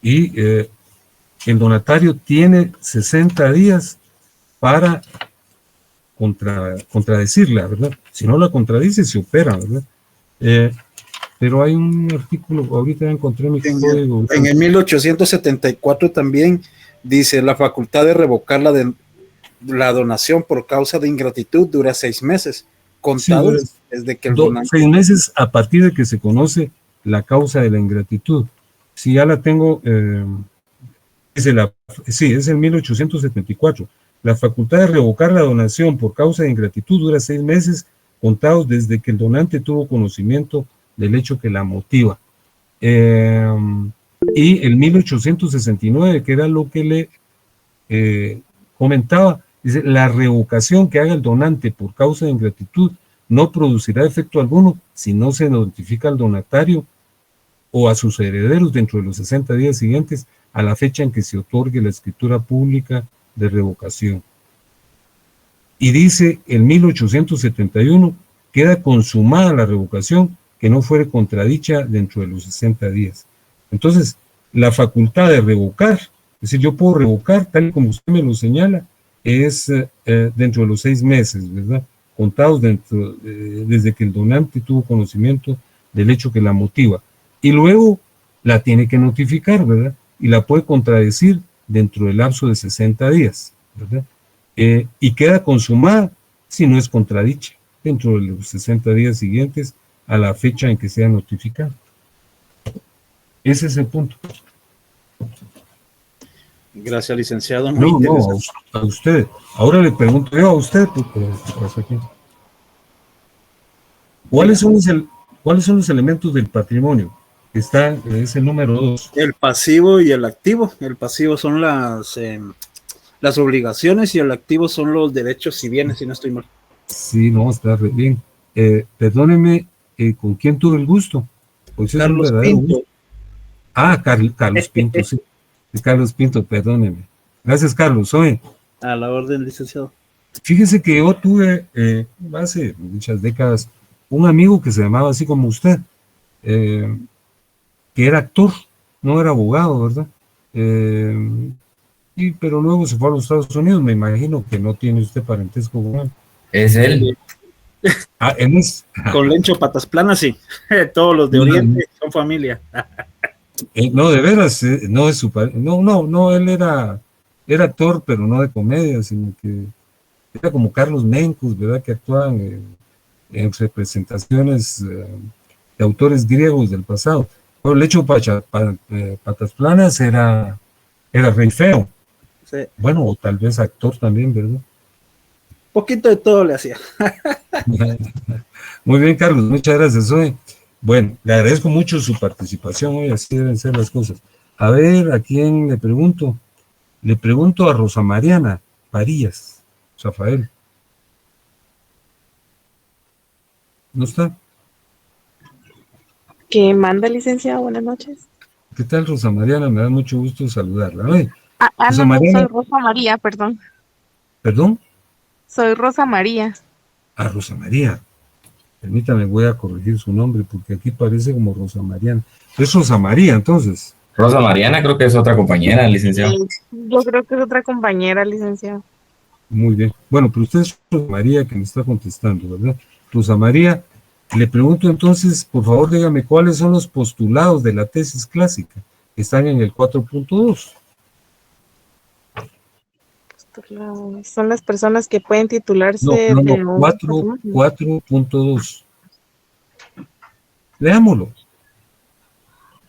Y el donatario tiene 60 días para contradecirla, ¿verdad? Si no la contradice, se opera, ¿verdad? Pero hay un artículo, ahorita encontré mi código. En el 1874 también dice, la facultad de revocar la donación por causa de ingratitud dura 6 meses, contados sí, desde que el donante... 6 meses a partir de que se conoce la causa de la ingratitud. Si ya la tengo, es el 1874. La facultad de revocar la donación por causa de ingratitud dura 6 meses, contados desde que el donante tuvo conocimiento del hecho que la motiva. Y el 1869, que era lo que le comentaba, dice, la revocación que haga el donante por causa de ingratitud no producirá efecto alguno si no se notifica al donatario o a sus herederos dentro de los 60 días siguientes a la fecha en que se otorgue la escritura pública de revocación. Y dice el 1871, queda consumada la revocación que no fuere contradicha dentro de los 60 días. Entonces, la facultad de revocar, es decir, yo puedo revocar, tal como usted me lo señala, es dentro de los 6 meses, ¿verdad? Contados desde que el donante tuvo conocimiento del hecho que la motiva. Y luego la tiene que notificar, ¿verdad? Y la puede contradecir dentro del lapso de 60 días, ¿verdad? Y queda consumada si no es contradicha dentro de los 60 días siguientes a la fecha en que sea notificado. Ese es el punto. Gracias, licenciado. No, a usted. Ahora le pregunto yo a usted, ¿qué pasa aquí? ¿Cuáles son los elementos del patrimonio? Es el número 2. El pasivo y el activo. El pasivo son las obligaciones y el activo son los derechos y bienes, si no estoy mal. Sí, no, está re bien. Perdóneme, ¿con quién tuve el gusto? Pues Carlos Pinto. Gusto. Carlos Pinto, sí. Carlos Pinto, perdóneme. Gracias, Carlos. Oye, a la orden, licenciado. Fíjese que yo tuve hace muchas décadas un amigo que se llamaba así como usted, que era actor, no era abogado, ¿verdad? Pero luego se fue a los Estados Unidos. Me imagino que no tiene usted parentesco con él. Es él. Él es. Con Lencho Patas Planas, sí. Todos los de Oriente son familia. No, de veras, no es su no, él era actor, pero no de comedia, sino que era como Carlos Mencos, ¿verdad? Que actuaban en representaciones de autores griegos del pasado. Pero el hecho Patas Planas era Rey Feo. Sí. Bueno, o tal vez actor también, ¿verdad? Poquito de todo le hacía. Muy bien, Carlos, muchas gracias hoy. Bueno, le agradezco mucho su participación hoy, así deben ser las cosas. A ver, ¿a quién le pregunto? Le pregunto a Rosa Mariana Varías, Rafael. ¿No está? ¿Qué manda, licenciado? Buenas noches. ¿Qué tal, Rosa Mariana? Me da mucho gusto saludarla. Oye, Rosa Mariana. Soy Rosa María, perdón. ¿Perdón? Soy Rosa María. Rosa María. Permítame, voy a corregir su nombre porque aquí parece como Rosa Mariana. Es Rosa María, entonces. Rosa Mariana creo que es otra compañera, licenciado. Yo creo que es otra compañera, licenciado. Muy bien. Bueno, pero usted es Rosa María que me está contestando, ¿verdad? Rosa María, le pregunto entonces, por favor, dígame cuáles son los postulados de la tesis clásica que están en el 4.2. Son las personas que pueden titularse de 4.2. Leámoslo.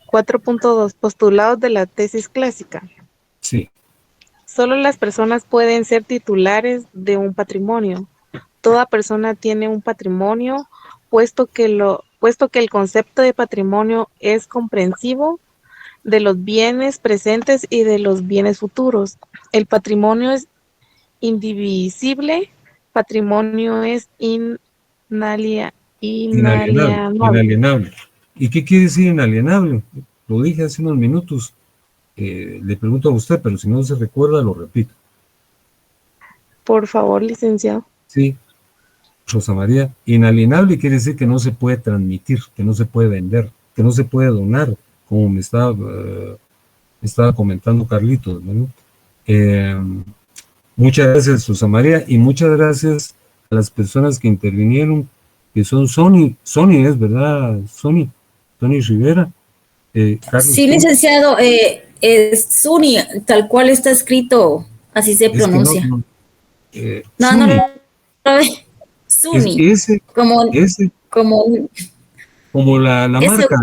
4.2, postulados de la tesis clásica. Sí. Solo las personas pueden ser titulares de un patrimonio. Toda persona tiene un patrimonio, puesto que el concepto de patrimonio es comprensivo de los bienes presentes y de los bienes futuros. El patrimonio es indivisible, patrimonio es inalienable. ¿Y qué quiere decir inalienable? Lo dije hace unos minutos. Le pregunto a usted, pero si no se recuerda, lo repito. Por favor, licenciado. Sí, Rosa María, inalienable quiere decir que no se puede transmitir, que no se puede vender, que no se puede donar, como me estaba comentando Carlitos, ¿no? Muchas gracias, Rosa María, y muchas gracias a las personas que intervinieron, que son Sony es verdad, Sony Rivera. Carlos, sí, licenciado, es Suni, tal cual está escrito, así se pronuncia. No. Suni, como la marca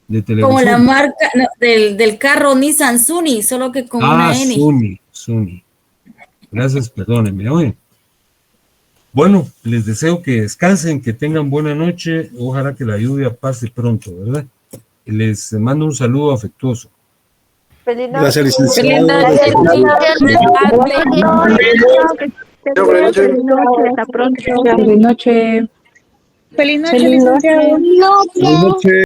de televisión. Como la marca del carro Nissan Suni, solo que con una N. Suni. Gracias, perdónenme. Oye. Bueno, les deseo que descansen, que tengan buena noche. Ojalá que la lluvia pase pronto, ¿verdad? Les mando un saludo afectuoso. Feliz noche. Gracias, licenciado. Feliz noche. Hasta pronto. Feliz noche. Feliz noche, licenciado. Buenas noches.